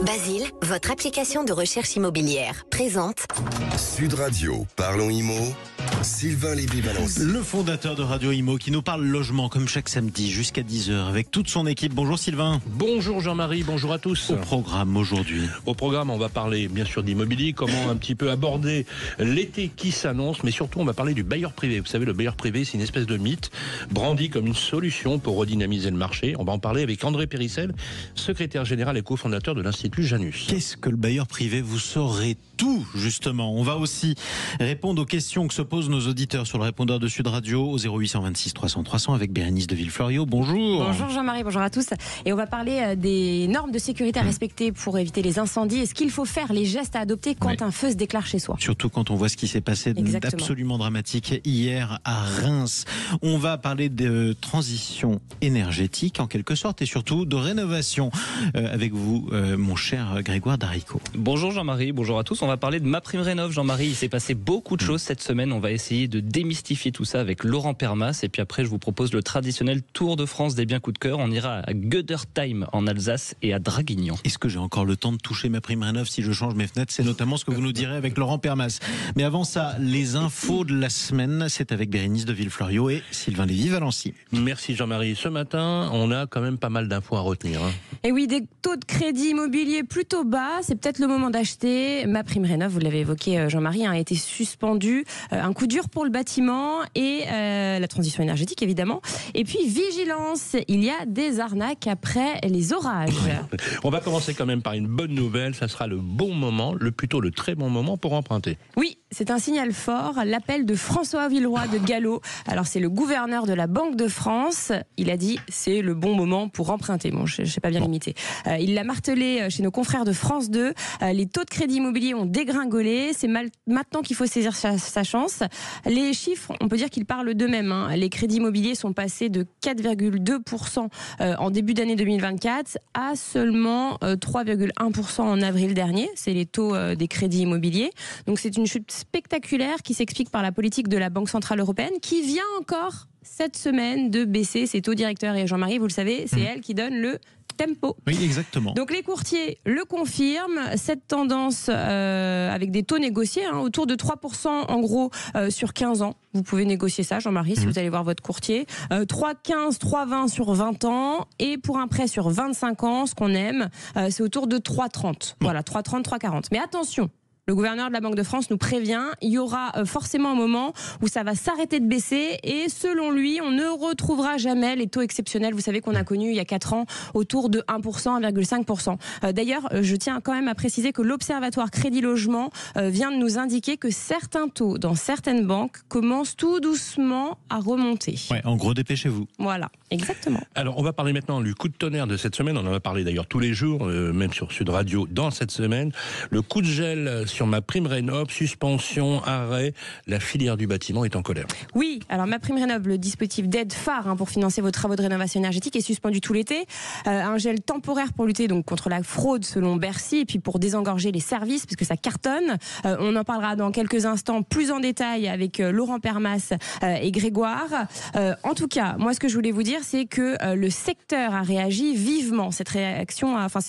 Basile, votre application de recherche immobilière, présente Sud Radio, parlons IMO, Sylvain Lévy-Valency. Le fondateur de Radio Imo qui nous parle logement comme chaque samedi jusqu'à 10h avec toute son équipe. Bonjour Sylvain. Bonjour Jean-Marie, bonjour à tous. Au programme aujourd'hui. Au programme, on va parler bien sûr d'immobilier, comment un petit peu aborder l'été qui s'annonce, mais surtout on va parler du bailleur privé. Vous savez, le bailleur privé, c'est une espèce de mythe brandi comme une solution pour redynamiser le marché. On va en parler avec André Périssel, secrétaire général et cofondateur de l'Institut Janus. Qu'est-ce que le bailleur privé? Vous saurez tout justement. On va aussi répondre aux questions que se posent nos auditeurs sur le répondeur de Sud Radio au 0826 300 300 avec Bérénice de Villefloriot. Bonjour. Bonjour Jean-Marie, bonjour à tous. Et on va parler des normes de sécurité à respecter pour éviter les incendies et ce qu'il faut faire, les gestes à adopter quand un feu se déclare chez soi. Surtout quand on voit ce qui s'est passé d'absolument dramatique hier à Reims. On va parler de transition énergétique en quelque sorte et surtout de rénovation avec vous, mon cher Grégoire Darico. Bonjour Jean-Marie, bonjour à tous. On va parler de MaPrimeRénov'. Jean-Marie, il s'est passé beaucoup de choses cette semaine. On va essayer de démystifier tout ça avec Laurent Permas. Et puis après, je vous propose le traditionnel tour de France des biens coup de cœur. On ira à Gödertheim en Alsace et à Draguignan. Est-ce que j'ai encore le temps de toucher MaPrimeRénov' si je change mes fenêtres? C'est notamment ce que vous nous direz avec Laurent Permas. Mais avant ça, les infos de la semaine, c'est avec Bérénice de Villefloriot et Sylvain Lévy-Valency. Merci Jean-Marie. Ce matin, on a quand même pas mal d'infos à retenir. Et oui, des taux de crédit immobilier plutôt bas. C'est peut-être le moment d'acheter. MaPrimeRénov', vous l'avez évoqué Jean-Marie, a été suspendu. Un coup dur pour le bâtiment et la transition énergétique évidemment. Et puis vigilance, il y a des arnaques après les orages. On va commencer quand même par une bonne nouvelle. Ça sera le bon moment, plutôt le très bon moment pour emprunter. Oui, c'est un signal fort. L'appel de François Villeroy de Gallo. Alors c'est le gouverneur de la Banque de France. Il a dit c'est le bon moment pour emprunter. Bon, je ne sais pas bien limiter. Il l'a martelé chez nos confrères de France 2. Les taux de crédit immobilier ont dégringolé. C'est maintenant qu'il faut saisir sa chance. Les chiffres, on peut dire qu'ils parlent d'eux-mêmes. Les crédits immobiliers sont passés de 4,2% en début d'année 2024 à seulement 3,1% en avril dernier. C'est les taux des crédits immobiliers. Donc c'est une chute spectaculaire qui s'explique par la politique de la Banque Centrale Européenne qui vient encore cette semaine de baisser ses taux directeurs. Et Jean-Marie, vous le savez, c'est elle qui donne le tempo. Oui, exactement. Donc les courtiers le confirment, cette tendance avec des taux négociés autour de 3% en gros sur 15 ans. Vous pouvez négocier ça, Jean-Marie, si vous allez voir votre courtier. 3,15, 3,20 sur 20 ans. Et pour un prêt sur 25 ans, ce qu'on aime, c'est autour de 3,30. Voilà, 3,30, 3,40. Mais attention, le gouverneur de la Banque de France nous prévient, il y aura forcément un moment où ça va s'arrêter de baisser et selon lui, on ne retrouvera jamais les taux exceptionnels, vous savez qu'on a connus il y a 4 ans, autour de 1%, 1,5%. D'ailleurs, je tiens quand même à préciser que l'Observatoire Crédit Logement vient de nous indiquer que certains taux dans certaines banques commencent tout doucement à remonter. Ouais, en gros, dépêchez-vous. Voilà, exactement. Alors, on va parler maintenant du coup de tonnerre de cette semaine. On en a parlé d'ailleurs tous les jours, même sur Sud Radio dans cette semaine. Le coup de gel sur MaPrimeRénov', suspension, arrêt, la filière du bâtiment est en colère. Oui, alors MaPrimeRénov', le dispositif d'aide phare pour financer vos travaux de rénovation énergétique est suspendu tout l'été. Un gel temporaire pour lutter donc contre la fraude selon Bercy et puis pour désengorger les services parce que ça cartonne. On en parlera dans quelques instants plus en détail avec Laurent Permas et Grégoire. En tout cas, moi ce que je voulais vous dire c'est que le secteur a réagi vivement. Cette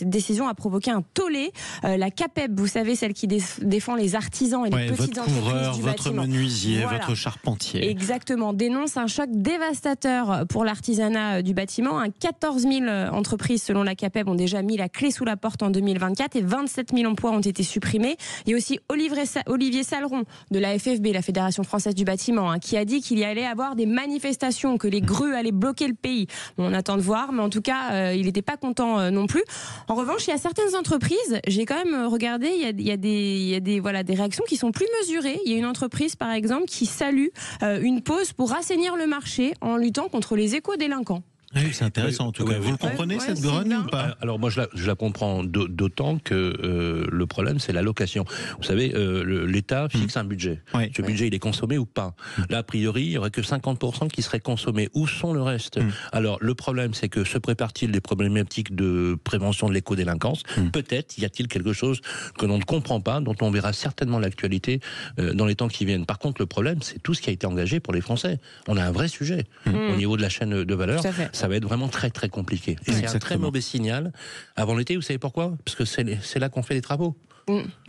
décision a provoqué un tollé. La CAPEB, vous savez, celle qui défend les artisans et les petites votre entreprises couvreur, du votre bâtiment. menuisier, Voilà. votre charpentier. Exactement, dénonce un choc dévastateur pour l'artisanat du bâtiment. 14 000 entreprises selon la CAPEB ont déjà mis la clé sous la porte en 2024 et 27 000 emplois ont été supprimés. Il y a aussi Olivier Saleron de la FFB, la Fédération Française du Bâtiment, qui a dit qu'il y allait avoir des manifestations, que les grues allaient bloquer le pays. Bon, on attend de voir, mais en tout cas, il n'était pas content non plus. En revanche, il y a certaines entreprises, j'ai quand même regardé, il y a des réactions qui sont plus mesurées. Il y a une entreprise, par exemple, qui salue une pause pour assainir le marché en luttant contre les éco-délinquants. Oui, c'est intéressant en tout cas. Vous le comprenez cette grogne ou pas? Alors moi je la comprends d'autant que le problème c'est la location. Vous savez, l'État fixe un budget. Ce budget il est consommé ou pas? Là a priori il n'y aurait que 50% qui seraient consommés. Où sont le reste? Alors le problème c'est que se prépare-t-il des problématiques de prévention de l'éco-délinquance? Peut-être y a-t-il quelque chose que l'on ne comprend pas, dont on verra certainement l'actualité dans les temps qui viennent. Par contre le problème c'est tout ce qui a été engagé pour les Français. On a un vrai sujet au niveau de la chaîne de valeur. ça va être vraiment très très compliqué. Et c'est un très mauvais signal avant l'été. Vous savez pourquoi? Parce que c'est là qu'on fait les travaux.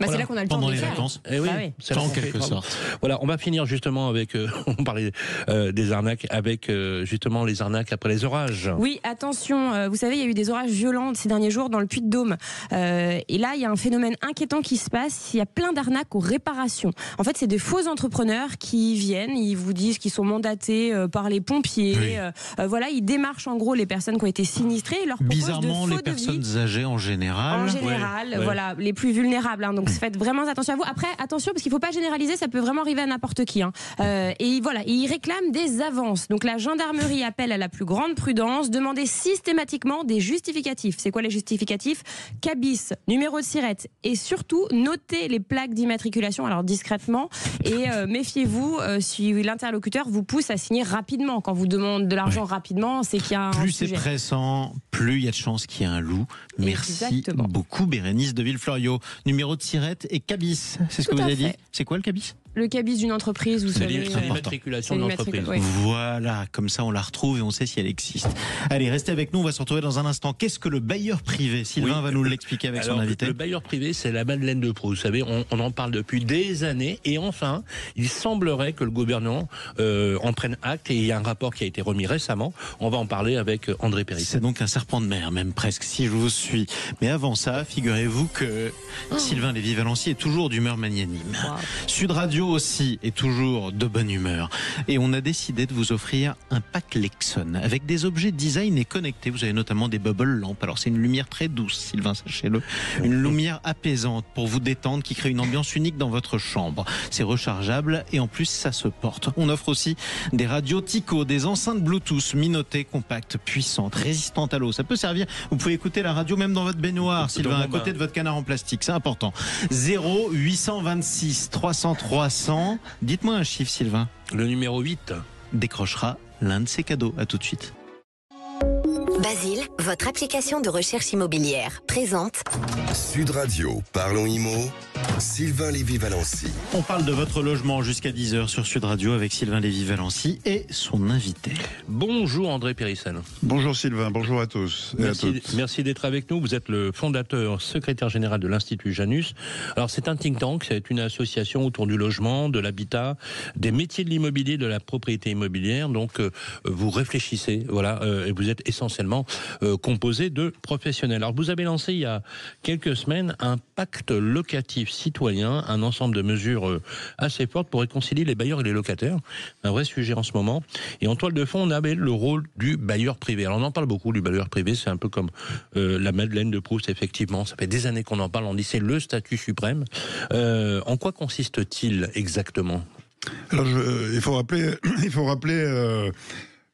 C'est là qu'on a le temps pendant de les faire. vacances. Oui, c'est en quelque sorte. Voilà, on va finir justement avec, on parlait des arnaques, avec justement les arnaques après les orages. Oui, attention, vous savez, il y a eu des orages violents ces derniers jours dans le Puy-de-Dôme. Et là, il y a un phénomène inquiétant qui se passe. Il y a plein d'arnaques aux réparations. En fait, c'est des faux entrepreneurs qui viennent, ils vous disent qu'ils sont mandatés par les pompiers. Oui. Voilà, ils démarchent en gros les personnes qui ont été sinistrées. Ils leur proposent bizarrement, de faux les personnes âgées en général. En général, voilà, les plus vulnérables. Donc faites vraiment attention à vous. Après, attention parce qu'il ne faut pas généraliser, ça peut vraiment arriver à n'importe qui. Et voilà, ils réclament des avances. Donc la gendarmerie appelle à la plus grande prudence, demandez systématiquement des justificatifs. C'est quoi les justificatifs? Cabis, numéro de sirette et surtout notez les plaques d'immatriculation, alors discrètement, et méfiez-vous si l'interlocuteur vous pousse à signer rapidement. Quand vous demande de l'argent rapidement, c'est qu'il y a un plus sujet. C'est pressant, plus il y a de chances qu'il y ait un loup. Merci Exactement. beaucoup Bérénice de Villefloriot. Numéro de sirette et cabis, c'est ce que vous avez dit. C'est quoi le cabis? Le cabis d'une entreprise, vous savez. C'est l'immatriculation de l'entreprise. Oui. Voilà, comme ça on la retrouve et on sait si elle existe. Allez, restez avec nous, on va se retrouver dans un instant. Qu'est-ce que le bailleur privé? Sylvain va nous l'expliquer avec son invité. Le bailleur privé, c'est la Madeleine de Proust. Vous savez, on en parle depuis des années et enfin, il semblerait que le gouvernement en prenne acte et il y a un rapport qui a été remis récemment. On va en parler avec André Périsson. C'est donc un serpent de mer, même presque, si je vous suis. Mais avant ça, figurez-vous que Sylvain Lévy-Valency est toujours d'humeur magnanime. Wow. Sud Radio aussi est toujours de bonne humeur. Et on a décidé de vous offrir un pack Lexon avec des objets design et connectés. Vous avez notamment des bubble lampes. Alors c'est une lumière très douce, Sylvain, sachez-le. Une lumière apaisante pour vous détendre qui crée une ambiance unique dans votre chambre. C'est rechargeable et en plus ça se porte. On offre aussi des radios Tyco, des enceintes Bluetooth minotées, compactes, puissantes, résistantes à l'eau. Ça peut servir. Vous pouvez écouter la radio même dans votre baignoire, Sylvain, à côté de votre canard en plastique. C'est important. 0826 300 300. Dites-moi un chiffre, Sylvain. Le numéro 8 décrochera l'un de ces cadeaux. À tout de suite. Basile, votre application de recherche immobilière, présente Sud Radio, parlons IMO, Sylvain Lévy-Valency. On parle de votre logement jusqu'à 10h sur Sud Radio avec Sylvain Lévy-Valency et son invité. Bonjour André Périsson. Bonjour Sylvain, bonjour à tous. Merci d'être avec nous. Vous êtes le fondateur, secrétaire général de l'Institut Janus. Alors c'est un think tank, c'est une association autour du logement, de l'habitat, des métiers de l'immobilier, de la propriété immobilière. Donc vous réfléchissez, voilà, et vous êtes essentiellement composé de professionnels. Alors vous avez lancé il y a quelques semaines un pacte locatif citoyen, un ensemble de mesures assez fortes pour réconcilier les bailleurs et les locataires. Un vrai sujet en ce moment. Et en toile de fond, on avait le rôle du bailleur privé. Alors on en parle beaucoup du bailleur privé, c'est un peu comme la Madeleine de Proust, effectivement. Ça fait des années qu'on en parle, on dit c'est le statut suprême. En quoi consiste-t-il exactement? Alors il faut rappeler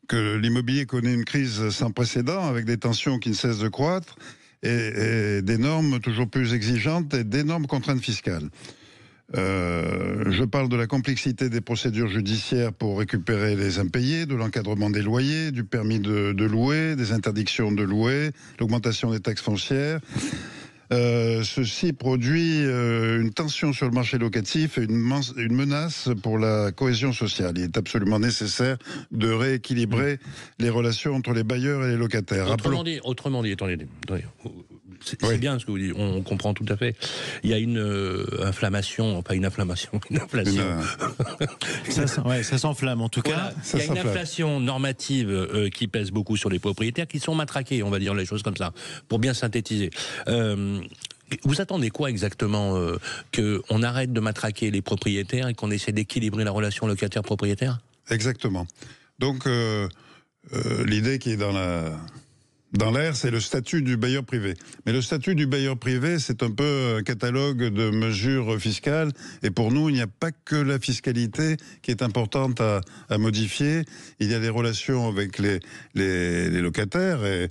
que l'immobilier connaît une crise sans précédent, avec des tensions qui ne cessent de croître, et des normes toujours plus exigeantes et d'énormes contraintes fiscales. Je parle de la complexité des procédures judiciaires pour récupérer les impayés, de l'encadrement des loyers, du permis de louer, des interdictions de louer, l'augmentation des taxes foncières. Ceci produit une tension sur le marché locatif et une menace pour la cohésion sociale. Il est absolument nécessaire de rééquilibrer les relations entre les bailleurs et les locataires. Autrement dit, attendez. C'est bien ce que vous dites, on comprend tout à fait. Il y a une inflation. Ça s'enflamme en tout cas. Il y a une inflation normative qui pèse beaucoup sur les propriétaires qui sont matraqués, on va dire les choses comme ça, pour bien synthétiser. Vous attendez quoi exactement? Qu'on arrête de matraquer les propriétaires et qu'on essaie d'équilibrer la relation locataire-propriétaire? Exactement. Donc l'idée qui est dans l'air, c'est le statut du bailleur privé. Mais le statut du bailleur privé, c'est un peu un catalogue de mesures fiscales. Et pour nous, il n'y a pas que la fiscalité qui est importante à modifier. Il y a les relations avec les locataires, et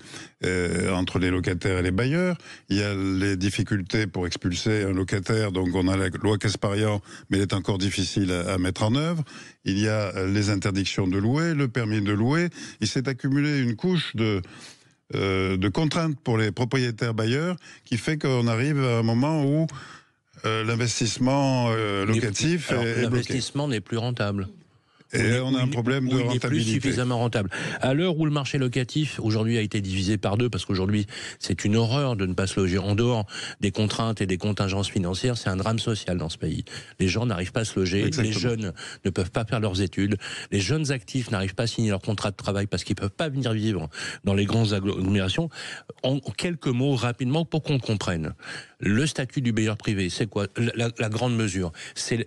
entre les locataires et les bailleurs. Il y a les difficultés pour expulser un locataire. Donc on a la loi Kasparian, mais elle est encore difficile à mettre en œuvre. Il y a les interdictions de louer, le permis de louer. Il s'est accumulé une couche de contraintes pour les propriétaires bailleurs qui fait qu'on arrive à un moment où l'investissement locatif est bloqué. L'investissement n'est plus rentable. Et on a un problème de rentabilité. Il n'est plus suffisamment rentable. À l'heure où le marché locatif, aujourd'hui, a été divisé par deux, parce qu'aujourd'hui, c'est une horreur de ne pas se loger en dehors des contraintes et des contingences financières. C'est un drame social dans ce pays. Les gens n'arrivent pas à se loger, les jeunes ne peuvent pas faire leurs études, les jeunes actifs n'arrivent pas à signer leur contrat de travail parce qu'ils ne peuvent pas venir vivre dans les grandes agglomérations. En quelques mots, rapidement, pour qu'on comprenne. Le statut du bailleur privé, c'est quoi la grande mesure?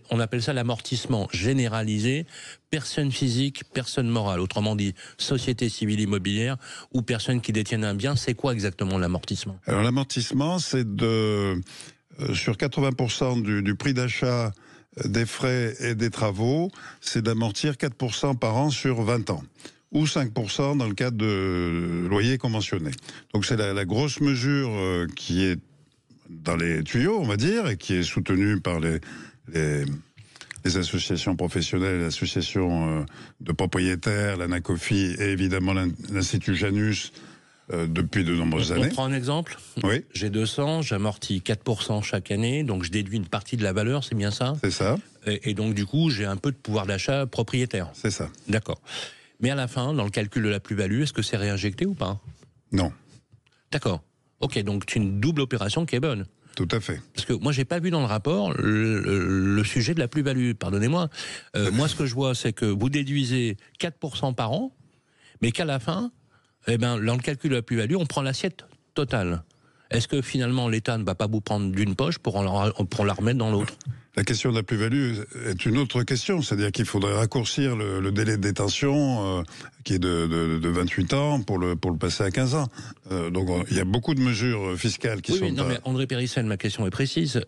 On appelle ça l'amortissement généralisé, personne physique, personne morale. Autrement dit, société civile immobilière ou personne qui détienne un bien. C'est quoi exactement l'amortissement? Alors l'amortissement, c'est sur 80% du prix d'achat des frais et des travaux, c'est d'amortir 4% par an sur 20 ans. Ou 5% dans le cadre de loyer conventionné. Donc c'est la grosse mesure qui est dans les tuyaux, on va dire, et qui est soutenue par les associations professionnelles, l'association de propriétaires, l'ANACOFI et évidemment l'Institut Janus depuis de nombreuses années. On prend un exemple. Oui. J'ai 200, j'amortis 4% chaque année, donc je déduis une partie de la valeur, c'est bien ça? C'est ça. Et donc du coup, j'ai un peu de pouvoir d'achat propriétaire. C'est ça. D'accord. Mais à la fin, dans le calcul de la plus-value, est-ce que c'est réinjecté ou pas? Non. D'accord. Ok, donc c'est une double opération qui est bonne. Tout à fait. Parce que moi, j'ai pas vu dans le rapport le sujet de la plus-value. Pardonnez-moi. Moi, ce que je vois, c'est que vous déduisez 4% par an, mais qu'à la fin, dans le calcul de la plus-value, on prend l'assiette totale. Est-ce que finalement, l'État ne va pas vous prendre d'une poche pour la remettre dans l'autre? La question de la plus-value est une autre question, c'est-à-dire qu'il faudrait raccourcir le délai de détention qui est de 28 ans pour le passer à 15 ans. Donc il y a beaucoup de mesures fiscales qui sont... Oui, non, mais André Périssel, ma question est précise.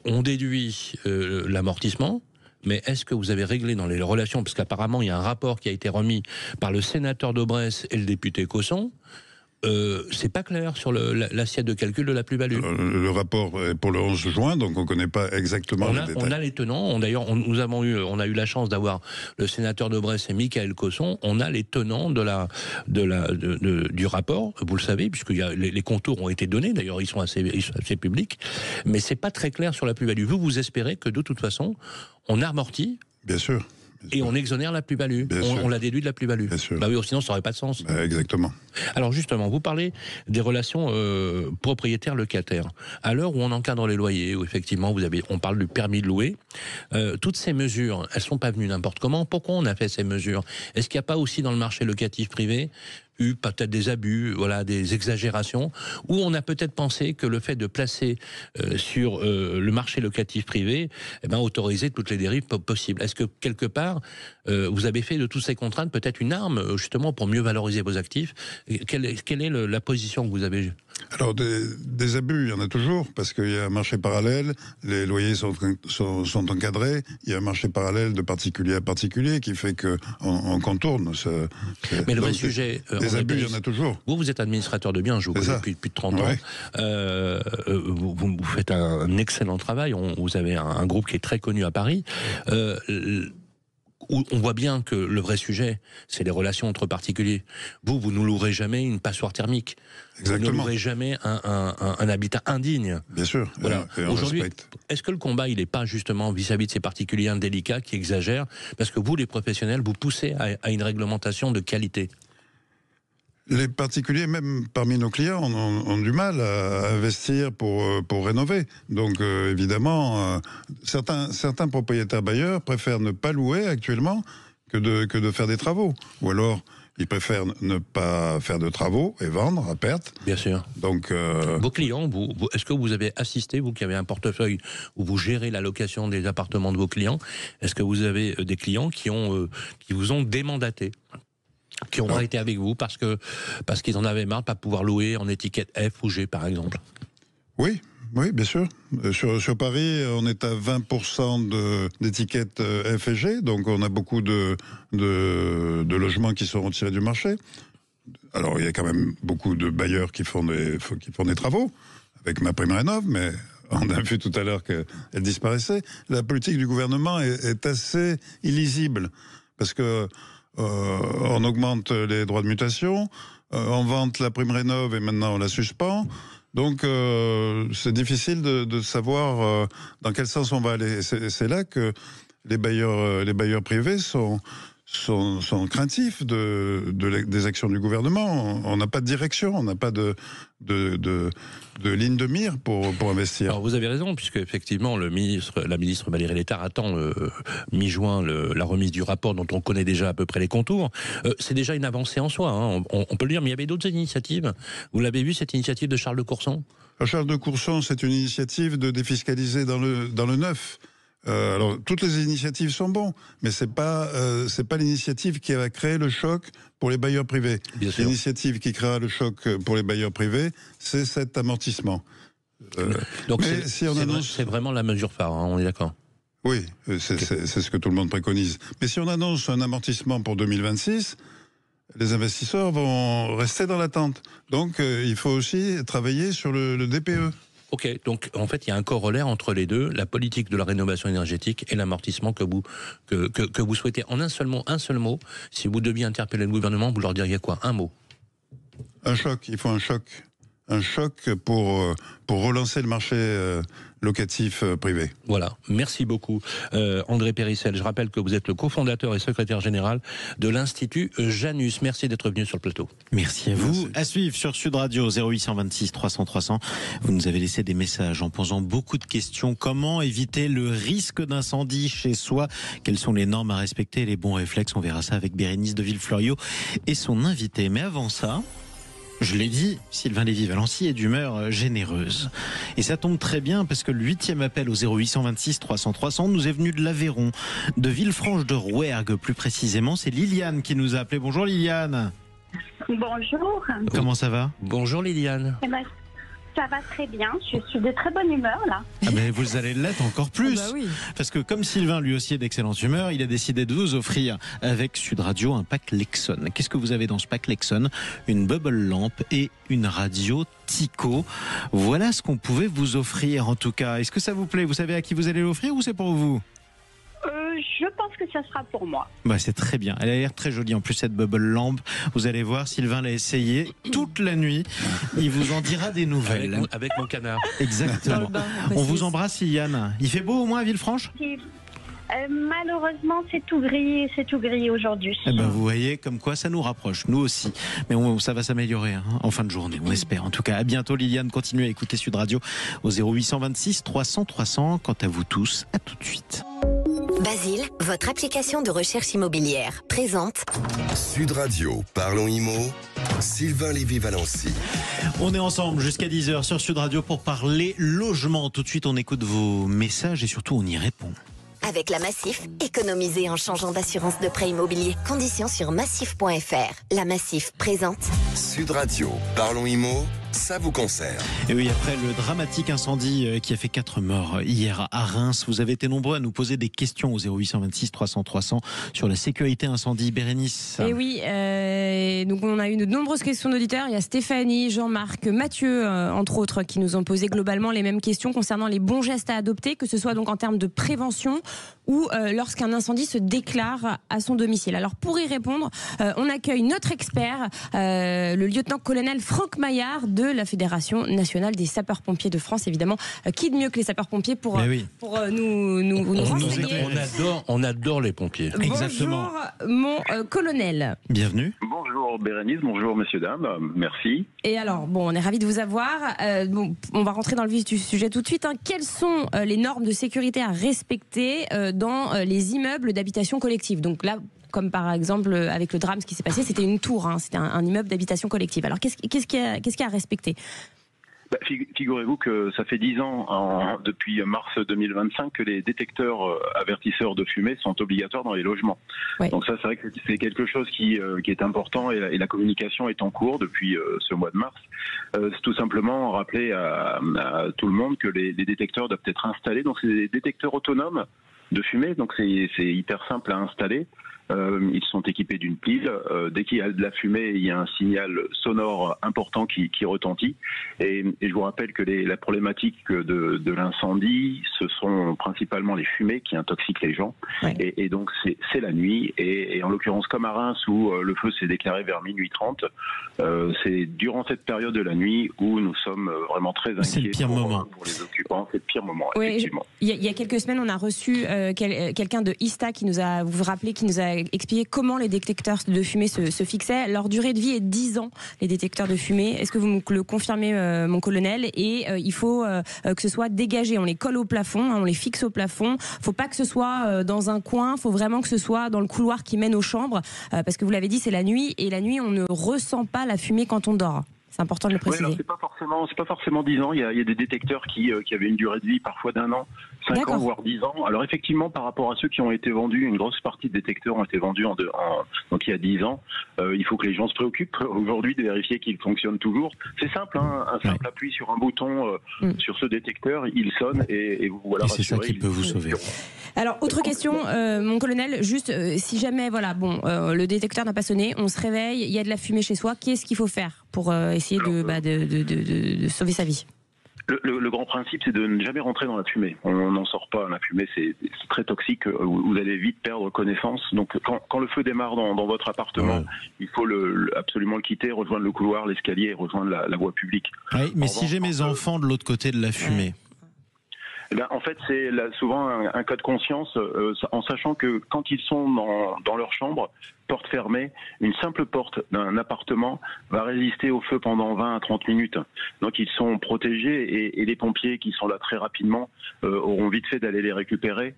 On déduit l'amortissement, mais est-ce que vous avez réglé dans les relations, parce qu'apparemment il y a un rapport qui a été remis par le sénateur d'Aubresse et le député Cosson, c'est pas clair sur l'assiette de calcul de la plus-value. Le rapport est pour le 11 juin, donc on ne connaît pas exactement les détails. On a les tenants. D'ailleurs, on a eu la chance d'avoir le sénateur de Bresse et Michael Cosson. On a les tenants du rapport, vous le savez, puisque les contours ont été donnés. D'ailleurs, ils sont assez publics. Mais c'est pas très clair sur la plus-value. Vous espérez que de toute façon, on amortit. Bien sûr. Et on exonère la plus-value. On la déduit de la plus-value. Bien sûr. Bah oui, sinon ça n'aurait pas de sens. Exactement. Alors justement, vous parlez des relations propriétaires-locataires. À l'heure où on encadre les loyers, où effectivement on parle du permis de louer, toutes ces mesures, elles sont pas venues n'importe comment. Pourquoi on a fait ces mesures? Est-ce qu'il n'y a pas aussi dans le marché locatif privé eu peut-être des abus, des exagérations, où on a peut-être pensé que le fait de placer sur le marché locatif privé, autorisait toutes les dérives possibles. Est-ce que quelque part, vous avez fait de toutes ces contraintes peut-être une arme, justement, pour mieux valoriser vos actifs? Quelle est la position que vous avez? Alors, des abus, il y en a toujours, parce qu'il y a un marché parallèle, les loyers sont encadrés, il y a un marché parallèle de particulier à particulier qui fait qu'on contourne. Mais le vrai sujet... Des abus, il y en a toujours. Vous êtes administrateur de biens, je vous connais depuis plus de 30 ans. Vous faites un excellent travail, vous avez un groupe qui est très connu à Paris. On voit bien que le vrai sujet, c'est les relations entre particuliers. Vous ne louerez jamais une passoire thermique. Exactement. Vous ne louerez jamais un habitat indigne. Bien sûr. Voilà. Aujourd'hui, est-ce que le combat, il n'est pas justement vis-à-vis de ces particuliers indélicats qui exagèrent? Parce que vous, les professionnels, vous poussez à une réglementation de qualité. Les particuliers, même parmi nos clients, ont du mal à investir pour rénover. Donc, évidemment, certains propriétaires bailleurs préfèrent ne pas louer actuellement que de faire des travaux. Ou alors, ils préfèrent ne pas faire de travaux et vendre à perte. Bien sûr. Donc, vos clients, est-ce que vous avez assisté, vous qui avez un portefeuille où vous gérez la location des appartements de vos clients, est-ce que vous avez des clients qui vous ont démandaté, qui ont arrêté avec vous parce qu'ils en avaient marre de ne pas pouvoir louer en étiquette F ou G, par exemple? Oui, bien sûr. Sur Paris, on est à 20% d'étiquettes F et G, donc on a beaucoup de logements qui sont retirés du marché. Alors, il y a quand même beaucoup de bailleurs qui font des travaux, avec MaPrimeRénov', mais on a vu tout à l'heure qu'elle disparaissait. La politique du gouvernement est assez illisible, parce que on augmente les droits de mutation, on vante la prime rénov' et maintenant on la suspend. Donc c'est difficile de savoir dans quel sens on va aller. C'est là que les bailleurs privés sont craintifs des actions du gouvernement. On n'a pas de direction, on n'a pas de ligne de mire pour investir. Alors vous avez raison, puisque effectivement la ministre Valérie Létard attend mi-juin la remise du rapport dont on connaît déjà à peu près les contours. C'est déjà une avancée en soi, hein, on peut le dire, mais il y avait d'autres initiatives. Vous l'avez vu, cette initiative de Charles de Courson ? Charles de Courson, c'est une initiative de défiscaliser dans le neuf. Alors toutes les initiatives sont bonnes, mais c'est pas l'initiative qui va créer le choc pour les bailleurs privés. L'initiative qui créera le choc pour les bailleurs privés, c'est cet amortissement. Donc c'est vraiment la mesure phare, hein, on est d'accord. Oui, c'est ce que tout le monde préconise. Mais si on annonce un amortissement pour 2026, les investisseurs vont rester dans l'attente. Donc il faut aussi travailler sur le DPE. Ok, donc en fait il y a un corollaire entre les deux, la politique de la rénovation énergétique et l'amortissement que vous souhaitez. En un seul mot, si vous deviez interpeller le gouvernement, vous leur diriez quoi ? Un mot. Un choc, il faut un choc. Un choc pour relancer le marché locatif privé. Voilà, merci beaucoup André Périssel. Je rappelle que vous êtes le cofondateur et secrétaire général de l'Institut Janus. Merci d'être venu sur le plateau. Merci à vous. Merci. À suivre sur Sud Radio 0826 300 300. Vous nous avez laissé des messages en posant beaucoup de questions. Comment éviter le risque d'incendie chez soi ? Quelles sont les normes à respecter et les bons réflexes ? On verra ça avec Bérénice de Villefloriot et son invité. Mais avant ça, je l'ai dit, Sylvain Lévy-Valency est d'humeur généreuse. Et ça tombe très bien parce que le 8e appel au 0826 300 300 nous est venu de l'Aveyron, de Villefranche de Rouergue plus précisément. C'est Liliane qui nous a appelé. Bonjour Liliane. Bonjour. Comment ça va ? Bonjour Liliane. Ça va très bien, je suis de très bonne humeur là. Ah ben vous allez l'être encore plus, oui. Parce que comme Sylvain lui aussi est d'excellente humeur, il a décidé de vous offrir avec Sud Radio un pack Lexon. Qu'est-ce que vous avez dans ce pack Lexon ? Une bubble lamp et une radio Tyco. Voilà ce qu'on pouvait vous offrir en tout cas. Est-ce que ça vous plaît ? Vous savez à qui vous allez l'offrir ou c'est pour vous ? Je pense que ça sera pour moi. Bah c'est très bien. Elle a l'air très jolie. En plus, cette bubble lamp, vous allez voir, Sylvain l'a essayé toute la nuit. Il vous en dira des nouvelles. Avec mon canard. Exactement. On vous embrasse, Yann. Il fait beau au moins à Villefranche ? Malheureusement, c'est tout gris aujourd'hui. Eh ben, vous voyez, comme quoi ça nous rapproche, nous aussi. Mais ça va s'améliorer hein, en fin de journée, on espère. En tout cas, à bientôt Liliane. Continuez à écouter Sud Radio au 0826 300 300. Quant à vous tous, à tout de suite. Basile, votre application de recherche immobilière, présente Sud Radio, parlons IMO, Sylvain Lévy-Valency. On est ensemble jusqu'à 10h sur Sud Radio pour parler logement. Tout de suite, on écoute vos messages et surtout, on y répond. avec la Massif, économisez en changeant d'assurance de prêt immobilier. Conditions sur massif.fr. La Massif présente Sud Radio, parlons IMO, ça vous concerne. Et oui, après le dramatique incendie qui a fait 4 morts hier à Reims, vous avez été nombreux à nous poser des questions au 0826 300 300 sur la sécurité incendie. Bérénice. Et oui, donc on a eu de nombreuses questions d'auditeurs. Il y a Stéphanie, Jean-Marc, Mathieu, entre autres, qui nous ont posé globalement les mêmes questions concernant les bons gestes à adopter, que ce soit donc en termes de prévention ou lorsqu'un incendie se déclare à son domicile. Alors pour y répondre, on accueille notre expert, le lieutenant-colonel Franck Maillard de la Fédération nationale des sapeurs-pompiers de France. Évidemment, qui de mieux que les sapeurs-pompiers pour nous renseigner. On adore les pompiers. Exactement. Bonjour mon colonel. Bienvenue. Bonjour Bérénice, bonjour messieurs, dames, merci. Et alors, on est ravis de vous avoir. On va rentrer dans le vif du sujet tout de suite. Quelles sont les normes de sécurité à respecter dans les immeubles d'habitation collective? Donc là, comme par exemple avec le drame, ce qui s'est passé, c'était une tour, c'était un immeuble d'habitation collective. Alors qu'est-ce qu'il y a à respecter? Figurez-vous que ça fait 10 ans, depuis mars 2025, que les détecteurs avertisseurs de fumée sont obligatoires dans les logements. Ouais. Donc ça, c'est vrai que c'est quelque chose qui est important et la communication est en cours depuis ce mois de mars. C'est tout simplement rappeler à tout le monde que les détecteurs doivent être installés. Donc c'est des détecteurs autonomes de fumée, donc c'est hyper simple à installer. Ils sont équipés d'une pile. Dès qu'il y a de la fumée, il y a un signal sonore important qui retentit. Et je vous rappelle que la problématique de l'incendie, ce sont principalement les fumées qui intoxiquent les gens. Ouais. Et donc c'est la nuit. Et en l'occurrence, comme à Reims où le feu s'est déclaré vers minuit 30, c'est durant cette période de la nuit où nous sommes vraiment très inquiets pour les occupants. c'est le pire moment, oui, effectivement. Il y a quelques semaines, on a reçu quelqu'un de ISTA qui nous a, vous vous rappelez, qui nous a expliqué comment les détecteurs de fumée se fixaient. Leur durée de vie est 10 ans, les détecteurs de fumée. Est-ce que vous me le confirmez, mon colonel? Et il faut que ce soit dégagé. On les colle au plafond, on les fixe au plafond. Faut pas que ce soit dans un coin, faut vraiment que ce soit dans le couloir qui mène aux chambres, parce que vous l'avez dit, c'est la nuit, et la nuit, on ne ressent pas la fumée quand on dort. C'est important de le préciser. Ouais, c'est pas forcément 10 ans. Il y a des détecteurs qui avaient une durée de vie parfois d'1 an, 5 ans, voire 10 ans. Alors effectivement, par rapport à ceux qui ont été vendus, une grosse partie de détecteurs ont été vendus donc il y a 10 ans. Il faut que les gens se préoccupent aujourd'hui de vérifier qu'ils fonctionnent toujours. C'est simple, hein, un simple appui sur un bouton sur ce détecteur, il sonne et vous voilà rassuré. C'est ça qui peut vous sauver. Alors, autre question, mon colonel, juste si jamais, le détecteur n'a pas sonné, on se réveille, il y a de la fumée chez soi, qu'est-ce qu'il faut faire pour essayer de sauver sa vie? Le grand principe, c'est de ne jamais rentrer dans la fumée. On n'en sort pas. La fumée, c'est très toxique. Vous allez vite perdre connaissance. Donc, quand le feu démarre dans votre appartement, il faut absolument le quitter, rejoindre le couloir, l'escalier, rejoindre la voie publique. Oui, mais si j'ai mes enfants de l'autre côté de la fumée. En fait, c'est souvent un cas de conscience, en sachant que quand ils sont dans leur chambre, porte fermée, une simple porte d'un appartement va résister au feu pendant 20 à 30 minutes. Donc ils sont protégés et les pompiers qui sont là très rapidement auront vite fait d'aller les récupérer.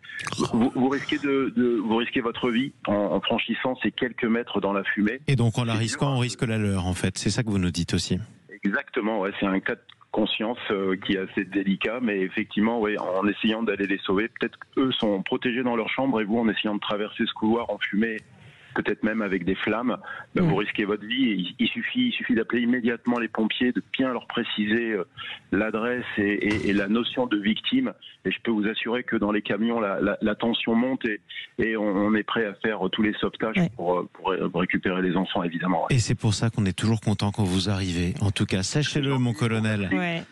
Vous risquez vous risquez votre vie en franchissant ces quelques mètres dans la fumée. Et donc en la risquant, on risque la leur en fait. C'est ça que vous nous dites aussi. Exactement, ouais, c'est un cas de conscience qui est assez délicat, mais effectivement, ouais, en essayant d'aller les sauver, peut-être qu'eux sont protégés dans leur chambre et vous, en essayant de traverser ce couloir en fumée, peut-être même avec des flammes, vous risquez votre vie. Il suffit d'appeler immédiatement les pompiers, de bien leur préciser l'adresse et la notion de victime. Et je peux vous assurer que dans les camions, la tension monte et on est prêt à faire tous les sauvetages pour récupérer les enfants, évidemment. Ouais. Et c'est pour ça qu'on est toujours content quand vous arrivez. En tout cas, sachez-le, mon colonel. Ouais.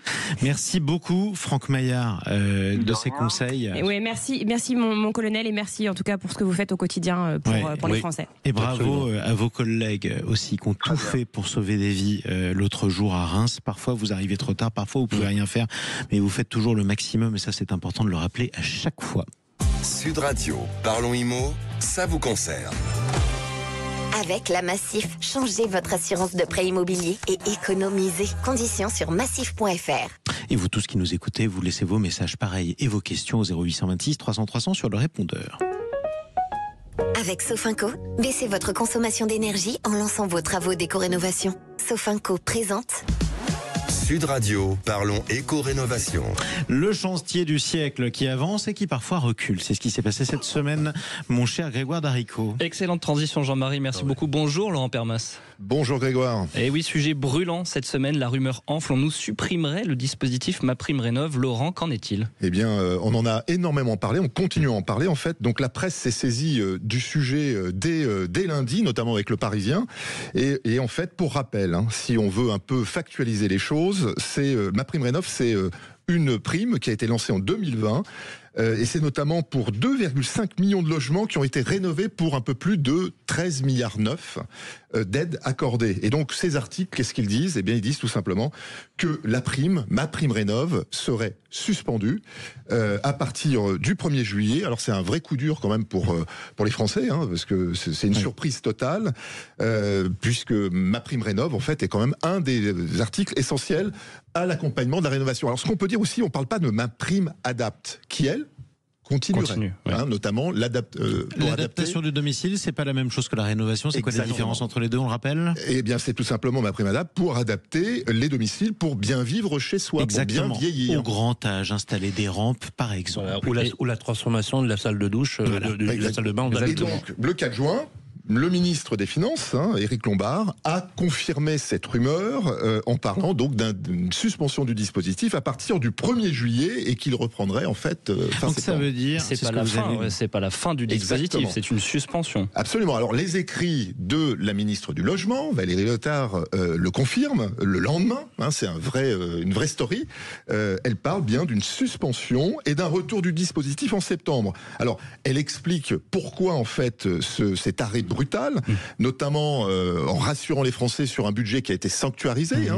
Merci beaucoup, Franck Maillard, de ces conseils. Oui, merci mon colonel, et merci en tout cas pour ce que vous faites au quotidien pour les Français. Et bravo à vos collègues aussi qui ont tout fait pour sauver des vies l'autre jour à Reims. Parfois vous arrivez trop tard, parfois vous pouvez rien faire, mais vous faites toujours le maximum et ça c'est important de le rappeler à chaque fois. Sud Radio, Parlons Immo, ça vous concerne. Avec la Massif, changez votre assurance de prêt immobilier et économisez. Conditions sur massif.fr. Et vous tous qui nous écoutez, vous laissez vos messages pareils et vos questions au 0826 300 300 sur le répondeur. Avec Sofinco, baissez votre consommation d'énergie en lançant vos travaux d'éco-rénovation. Sofinco présente Sud Radio, parlons éco-rénovation. Le chantier du siècle qui avance et qui parfois recule. C'est ce qui s'est passé cette semaine, mon cher Grégoire Darico. Excellente transition, Jean-Marie. Merci beaucoup. Bonjour, Laurent Permas. Bonjour, Grégoire. Et oui, sujet brûlant cette semaine. La rumeur enfle. On nous supprimerait le dispositif MaPrimeRénov'. Laurent, qu'en est-il ? Eh bien, on en a énormément parlé. On continue à en parler, en fait. Donc, la presse s'est saisie du sujet dès lundi, notamment avec Le Parisien. Et en fait, pour rappel, si on veut un peu factualiser les choses, c'est MaPrimeRénov', c'est une prime qui a été lancée en 2020 et c'est notamment pour 2,5 millions de logements qui ont été rénovés pour un peu plus de 13,9 milliards d'aides accordées. Et donc ces articles, qu'est-ce qu'ils disent ? Eh bien ils disent tout simplement que la prime, MaPrimeRénov', serait suspendue à partir du 1er juillet. Alors c'est un vrai coup dur quand même pour les Français, parce que c'est une surprise totale, puisque MaPrimeRénov' en fait est quand même un des articles essentiels à l'accompagnement de la rénovation. Alors ce qu'on peut dire aussi, on ne parle pas de MaPrimeAdapt', qui elle continuerait, notamment l'adaptation du domicile, c'est pas la même chose que la rénovation. C'est quoi la différence entre les deux, on le rappelle ? Eh bien, c'est tout simplement MaPrimeAdapt' pour adapter les domiciles pour bien vivre chez soi, exactement, pour bien vieillir. Au grand âge, installer des rampes, par exemple. Voilà, ou la transformation de la salle de douche, de la salle de bain. Et donc, le 4 juin, le ministre des Finances, Éric Lombard, a confirmé cette rumeur en parlant donc d'une suspension du dispositif à partir du 1er juillet et qu'il reprendrait en fait fin septembre. Ça veut dire c'est pas la fin du dispositif, c'est une suspension. Absolument. Alors les écrits de la ministre du Logement, Valérie Létard, le confirment le lendemain. C'est une vraie story. Elle parle bien d'une suspension et d'un retour du dispositif en septembre. Alors elle explique pourquoi en fait cet arrêt brusque brutale, notamment en rassurant les Français sur un budget qui a été sanctuarisé.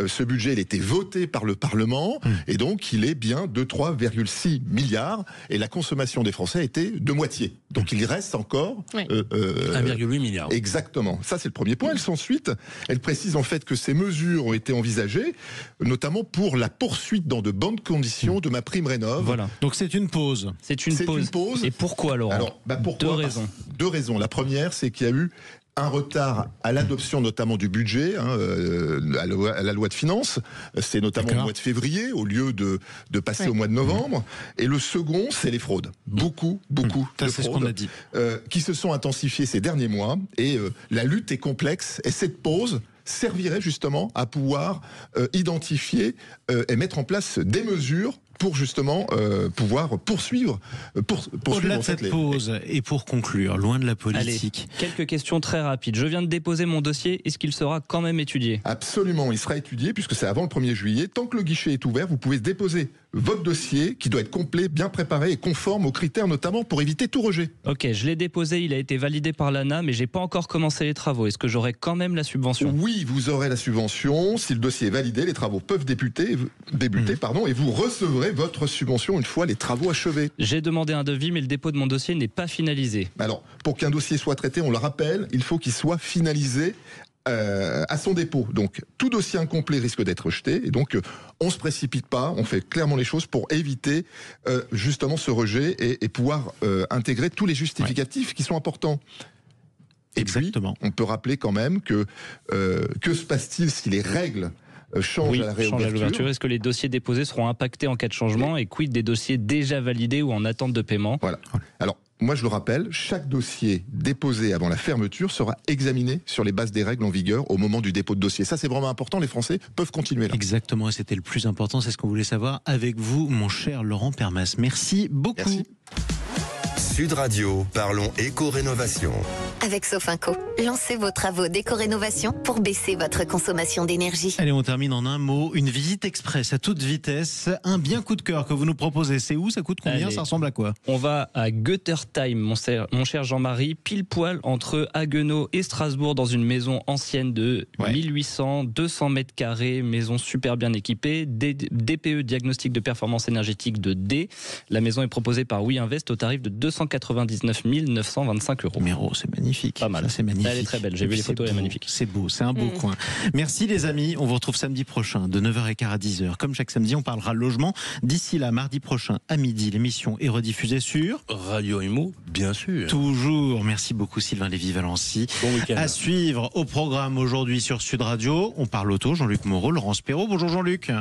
Ce budget, il a été voté par le Parlement, et donc il est bien de 3,6 milliards, et la consommation des Français a été de moitié. Donc il reste encore 1,8 milliard. Exactement. Ça, c'est le premier point. Ensuite, elle précise en fait que ces mesures ont été envisagées, notamment pour la poursuite dans de bonnes conditions de MaPrimeRénov'. Voilà. Donc c'est une pause. C'est une pause. Et pourquoi, Laurent? Alors, pourquoi? Deux raisons. La première, c'est qu'il y a eu un retard à l'adoption notamment du budget, à la loi de finances. C'est notamment au mois de février au lieu de passer au mois de novembre. Et le second, c'est les fraudes. Beaucoup de fraudes ce qu'on a dit. Qui se sont intensifiées ces derniers mois. Et la lutte est complexe. Et cette pause servirait justement à pouvoir identifier et mettre en place des mesures pour justement pouvoir poursuivre au-delà de cette pause. Et pour conclure, loin de la politique. Allez, quelques questions très rapides. Je viens de déposer mon dossier. Est-ce qu'il sera quand même étudié? Absolument, il sera étudié puisque c'est avant le 1er juillet. Tant que le guichet est ouvert, vous pouvez déposer votre dossier qui doit être complet, bien préparé et conforme aux critères notamment pour éviter tout rejet. Ok, je l'ai déposé, il a été validé par l'ANA, mais j'ai pas encore commencé les travaux. Est-ce que j'aurai quand même la subvention? Oui, vous aurez la subvention. Si le dossier est validé, les travaux peuvent débuter, et vous recevrez votre subvention une fois les travaux achevés. J'ai demandé un devis, mais le dépôt de mon dossier n'est pas finalisé. Alors, pour qu'un dossier soit traité, on le rappelle, il faut qu'il soit finalisé à son dépôt. Donc, tout dossier incomplet risque d'être rejeté. Et donc, on se précipite pas, on fait clairement les choses pour éviter justement ce rejet et pouvoir intégrer tous les justificatifs qui sont importants. Et exactement. Puis, on peut rappeler quand même que se passe-t-il si les règles changent à la réouverture? Est-ce que les dossiers déposés seront impactés en cas de changement? Et quid des dossiers déjà validés ou en attente de paiement? Voilà. Alors, moi je le rappelle, chaque dossier déposé avant la fermeture sera examiné sur les bases des règles en vigueur au moment du dépôt de dossier. Ça c'est vraiment important, les Français peuvent continuer là. Exactement, et c'était le plus important, c'est ce qu'on voulait savoir avec vous, mon cher Laurent Permas. Merci beaucoup. Merci. Sud Radio, parlons éco-rénovation. Avec Sofinco, lancez vos travaux d'éco-rénovation pour baisser votre consommation d'énergie. Allez, on termine en un mot. Une visite express à toute vitesse. Un bien coup de cœur que vous nous proposez. C'est où? Ça coûte combien? Ça ressemble à quoi? On va à Göttertheim, mon cher Jean-Marie, pile poil entre Haguenau et Strasbourg, dans une maison ancienne de 1800, 200 mètres carrés, maison super bien équipée, DPE, diagnostic de performance énergétique de D. La maison est proposée par WeInvest au tarif de 299 925 €. Numéro, c'est magnifique. Pas mal. Ça, c'est magnifique. Elle est très belle. J'ai vu les photos, elle est magnifique. C'est beau, c'est un beau coin. Merci les amis. On vous retrouve samedi prochain de 9h15 à 10h. Comme chaque samedi, on parlera logement. D'ici là, mardi prochain à midi, l'émission est rediffusée sur Radio Imo, bien sûr. Toujours. Merci beaucoup Sylvain Lévy-Valency. Bon week-end. À suivre au programme aujourd'hui sur Sud Radio. On parle auto. Jean-Luc Moreau, Laurence Perrault. Bonjour Jean-Luc.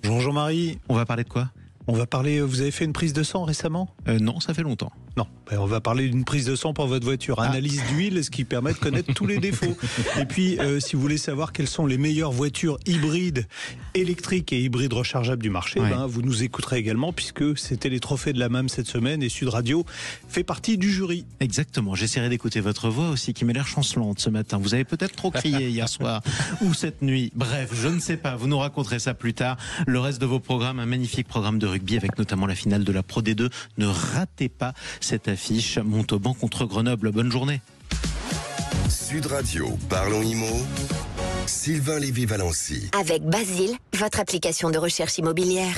Bonjour Jean-Marie. On va parler de quoi? On va parler, vous avez fait une prise de sang récemment? Non, ça fait longtemps. Non, on va parler d'une prise de sang pour votre voiture. Analyse d'huile, ce qui permet de connaître tous les défauts. Et puis, si vous voulez savoir quelles sont les meilleures voitures hybrides, électriques et hybrides rechargeables du marché, vous nous écouterez également, puisque c'était les trophées de la MAM cette semaine et Sud Radio fait partie du jury. Exactement, j'essaierai d'écouter votre voix aussi, qui m'a l'air chancelante ce matin. Vous avez peut-être trop crié hier soir ou cette nuit. Bref, je ne sais pas, vous nous raconterez ça plus tard. Le reste de vos programmes, un magnifique programme de rugby avec notamment la finale de la Pro D2. Ne ratez pas cette affiche. Montauban contre Grenoble. Bonne journée. Sud Radio, parlons IMO. Sylvain Lévy-Valency. Avec Basile, votre application de recherche immobilière.